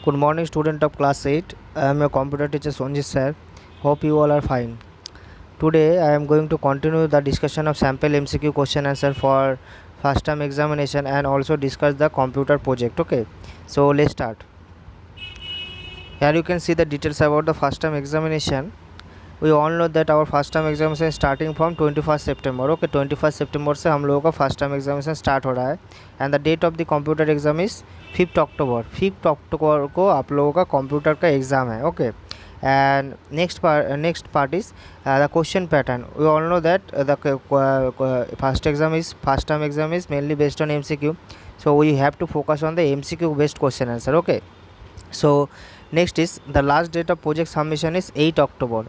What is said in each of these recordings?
Good morning, student of class 8. I am your computer teacher Sonjit sir. Hope you all are fine. Today I am going to continue the discussion of sample MCQ question answer for first term examination and also discuss the computer project. Okay, so let's start. Here you can see the details about the first term examination. We all know that our first term examination is starting from 21st September. Okay, 21st September से हम लोगों का first term examination start हो रहा है and the date of the computer exam is 5 October. 5 अक्टूबर को आप लोगों का कंप्यूटर का एग्ज़ाम है। Okay, and next part is the question pattern. We all know that the first term exam is mainly based on MCQ, so we have to focus on the MCQ based question answer. Okay, so next is the last date of project submission is 8 October.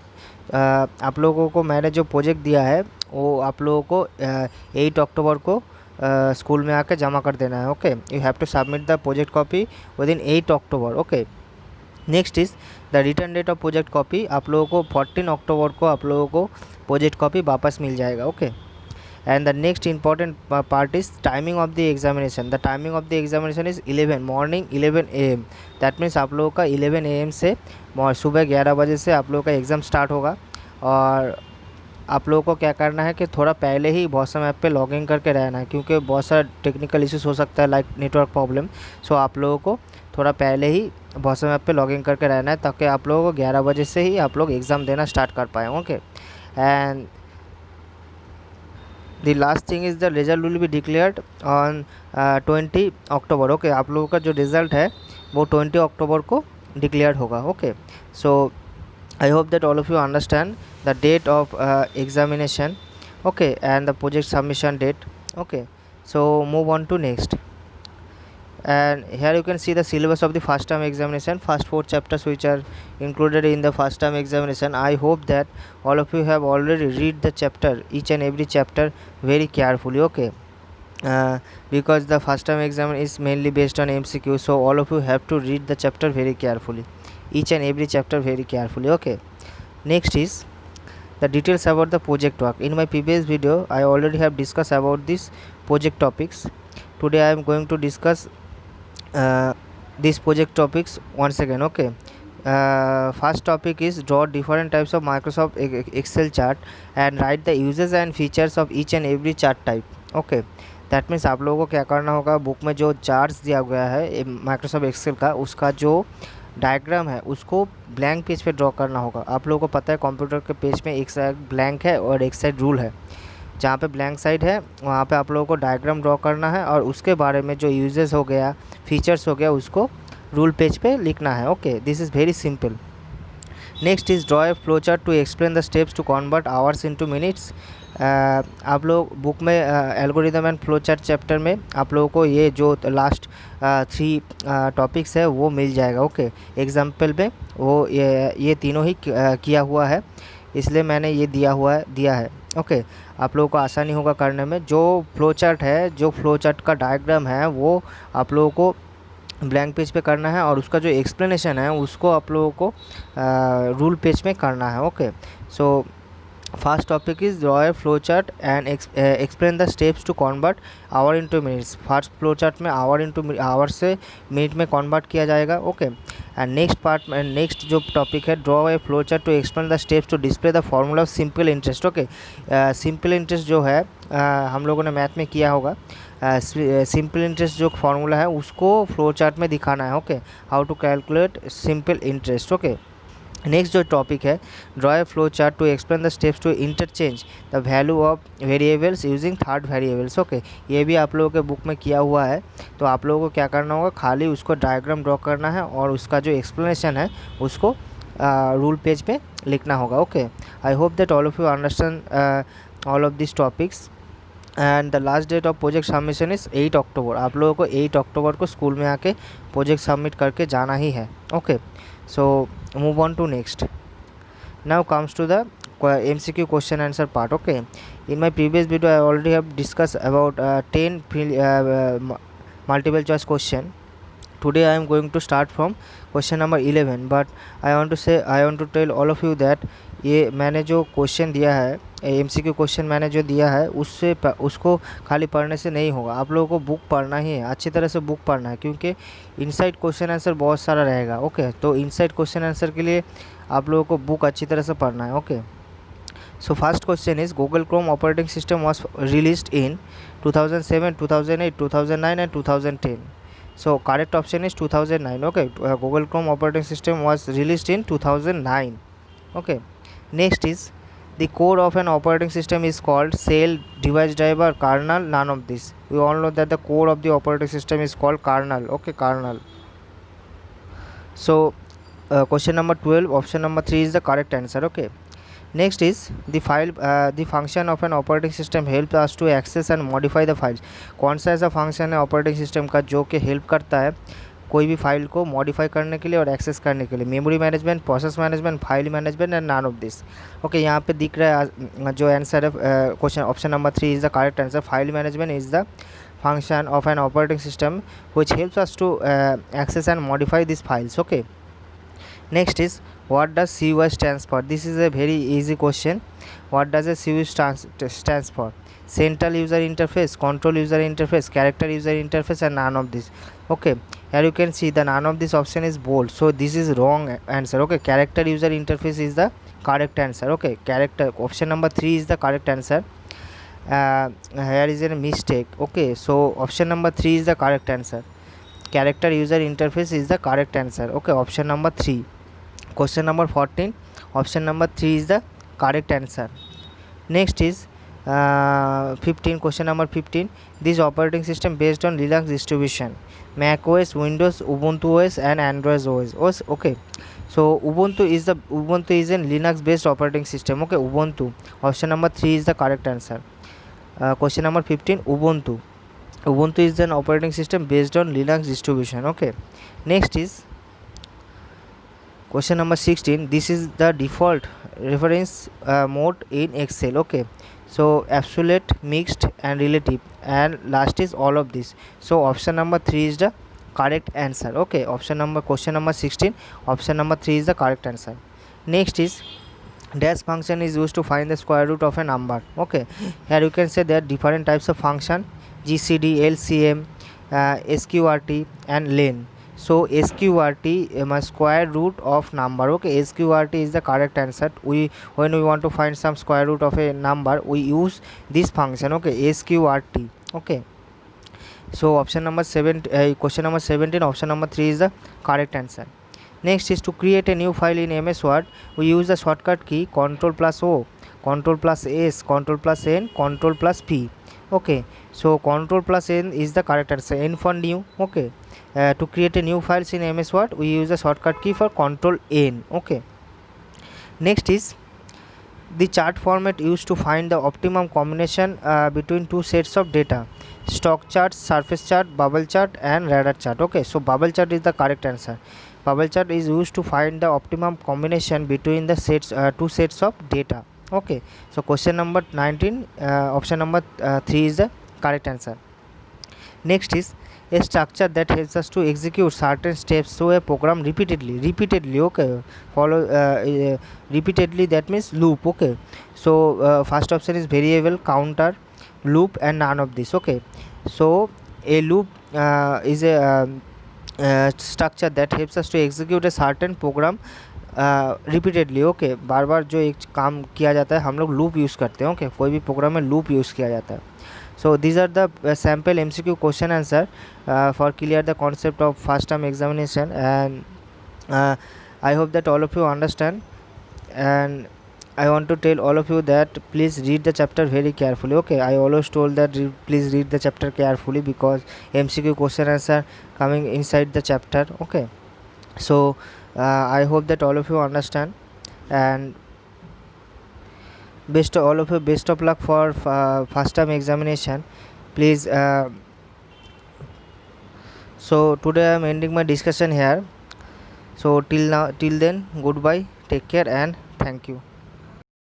आप लोगों को मैंने जो project दिया है वो आप लोगों को 8 अक्टूबर को स्कूल में आके जमा कर देना है। Okay, you have to submit the project copy within 8 October. Okay, next is the return date of project copy. आप लोगों को 14 अक्टूबर को आप लोगों को प्रोजेक्ट कॉपी वापस मिल जाएगा। Okay, and the next important part is timing of the examination. The timing of the examination is morning 11 AM. that means आप लोगों का 11 AM से सुबह 11 बजे से आप लोगों का एग्ज़ाम स्टार्ट होगा और आप लोगों को क्या करना है कि थोड़ा पहले ही बॉसम ऐप पे लॉगिन करके रहना है क्योंकि बहुत सारा टेक्निकल इश्यूज हो सकता है लाइक नेटवर्क प्रॉब्लम। सो आप लोगों को थोड़ा पहले ही बॉसम ऐप पे लॉगिन करके रहना है ताकि आप लोगों को 11 बजे से ही आप लोग एग्ज़ाम देना स्टार्ट कर पाएँ। Okay, and the last thing is the result will be declared on 20 October. Okay, आप लोगों का जो रिज़ल्ट है वो 20 अक्टूबर को डिक्लेयर्ड होगा। Okay, so I hope that all of you understand the date of examination. Okay, and the project submission date. Okay, so move on to next. And here you can see the syllabus of the first term examination, first 4 chapters which are included in the first term examination. I hope that all of you have already read the chapter, each and every chapter very carefully. Okay, because the first term exam is mainly based on MCQ, so all of you have to read the chapter very carefully, each and every chapter very carefully. Okay, next is the details about the project work. In my previous video I already have discussed about these project topics. Today I am going to discuss these project topics once again. Okay, first topic is draw different types of Microsoft Excel chart and write the uses and features of each and every chart type. Okay, that means आप लोगों को क्या करना होगा, book में जो charts दिया गया है माइक्रोसॉफ्ट एक्सेल का उसका जो डायग्राम है उसको ब्लैंक पेज पे ड्रॉ करना होगा। आप लोगों को पता है कंप्यूटर के पेज में एक साइड ब्लैंक है और एक साइड रूल है। जहाँ पे ब्लैंक साइड है वहाँ पे आप लोगों को डायग्राम ड्रॉ करना है और उसके बारे में जो यूजेस हो गया, फीचर्स हो गया, उसको रूल पेज पे लिखना है। Okay, this is very simple. Next is draw a flow chart to explain the steps to convert hours into minutes. आप लोग बुक में algorithm and flow chart chapter में आप लोगों को ये जो लास्ट 3 टॉपिक्स है वो मिल जाएगा। ओके, एग्जाम्पल में वो ये तीनों ही किया हुआ है, इसलिए मैंने ये दिया है। ओके, आप लोगों को आसानी होगा करने में। जो फ्लो चार्ट है, जो फ्लो चार्ट का डायग्राम है वो आप लोगों को ब्लैंक पेज पे करना है और उसका जो एक्सप्लेनेशन है उसको आप लोगों को रूल पेज में करना है। Okay, so first topic is draw a flow chart and explain the steps to convert hour into minutes. First flow chart में आवर से मिनट में कन्वर्ट किया जाएगा। ओके, एंड नेक्स्ट जो टॉपिक है draw a flow chart to explain the steps to display the formula of simple interest. Okay, simple interest जो है हम लोगों ने मैथ में किया होगा। सिंपल इंटरेस्ट जो फार्मूला है उसको फ्लो चार्ट में दिखाना है। Okay, how to calculate simple interest. Okay, next जो टॉपिक है draw a flow chart to explain the steps to interchange the value of variables using third variables. Okay, ये भी आप लोगों के बुक में किया हुआ है, तो आप लोगों को क्या करना होगा, खाली उसको डायग्राम ड्रॉ करना है और उसका जो एक्सप्लेनेशन है उसको रूल पेज पे लिखना होगा। Okay, I hope that all of you understand all of this topics and the last date of project submission is 8 October. आप लोगों को 8 अक्टूबर को स्कूल में आके प्रोजेक्ट सबमिट करके जाना ही है। Okay, so move on to next. Now comes to the MCQ question answer part. Okay, in my previous video I already have discussed about 10 multiple choice question. today I am going to start from question number 11, but I want to tell all of you that ये मैंने जो question दिया है, MCQ question मैंने जो दिया है उसको खाली पढ़ने से नहीं होगा, आप लोगों को बुक पढ़ना ही है, अच्छी तरह से बुक पढ़ना है, क्योंकि इनसाइड क्वेश्चन आंसर बहुत सारा रहेगा। ओके, तो इनसाइड क्वेश्चन आंसर के लिए आप लोगों को बुक अच्छी तरह से पढ़ना है। Okay, so first question is Google Chrome operating system was released in 2007, 2008, 2009 and 2010. So correct option is 2009. Okay, Google Chrome operating system was released in 2009. Okay, next is the core of an operating system is called shell, device driver, kernel. None of this. We all know that the core of the operating system is called kernel. Okay, kernel. So question number 12, option number 3 is the correct answer. Okay, next is the function of an operating system helps us to access and modify the files. कौन सा ऐसा function है operating system का जो कि help करता है कोई भी फाइल को मॉडिफाई करने के लिए और एक्सेस करने के लिए? Memory management, process management, file management and none of this. Okay, यहाँ पे दिख रहा है जो आंसर है question option number 3 is the correct answer. File management is the function of an operating system which helps us to access and modify these files. Okay, next is what does CUI stands for? This is a very easy question. What does a CUI stands for? Central user interface, control user interface, character user interface and none of this. Okay, here you can see the none of this option is bold, so this is wrong answer. Okay, character user interface is the correct answer. Okay, character option number 3 is the correct answer. Here is a mistake. Okay, so option number 3 is the correct answer. Character user interface is the correct answer. Okay, option number 3. Question number 14, option number 3 is the correct answer. Next is 15, question number 15. This operating system based on Linux distribution: Mac OS, Windows, Ubuntu OS and Android OS. Okay, so Ubuntu is a Linux based operating system. Okay, Ubuntu, option number 3 is the correct answer. Question number 15, Ubuntu is an operating system based on Linux distribution. Okay, next is question number 16. This is the default reference mode in Excel. Okay, so absolute, mixed and relative, and last is all of this. So option number 3 is the correct answer. Okay, question number 16, option number 3 is the correct answer. Next is dash function is used to find the square root of a number. Okay, here you can say there are different types of function: GCD, LCM, SQRT and len. So SQRT square root of number. Okay, SQRT is the correct answer. When we want to find some square root of a number, we use this function. Okay, SQRT. Okay, so option number 7, question number 17, option number 3 is the correct answer. Next is to create a new file in MS Word, we use the shortcut key Ctrl+O, Ctrl+S, Ctrl+N, Ctrl+P. Okay, so Ctrl+N is the correct answer. N for new. Okay, to create a new files in MS Word, we use the shortcut key for Ctrl+N. Okay, next is the chart format used to find the optimum combination between two sets of data: stock chart, surface chart, bubble chart and radar chart. Okay, so bubble chart is the correct answer. Bubble chart is used to find the optimum combination between the two sets of data. Okay, so question number 19, option number 3 is the correct answer. Next is a structure that helps us to execute certain steps through a program repeatedly. Okay, follow repeatedly, that means loop. Okay, so first option is variable, counter, loop and none of this. Okay, so a loop is a structure that helps us to execute a certain program repeatedly. Okay, बार बार जो एक काम किया जाता है हम लोग लूप यूज़ करते हैं. ओके, कोई भी प्रोग्राम में लूप यूज़ किया जाता है. So these are the sample MCQ question answer for clear the concept of first term examination, and I hope that all of you understand, and I want to tell all of you that please read the chapter very carefully. Okay, I always told that please read the chapter carefully because MCQ question answer coming inside the chapter. Okay, so I hope that all of you understand, and best of luck for first term examination, please. So today I am ending my discussion here. So till then, goodbye, take care and thank you.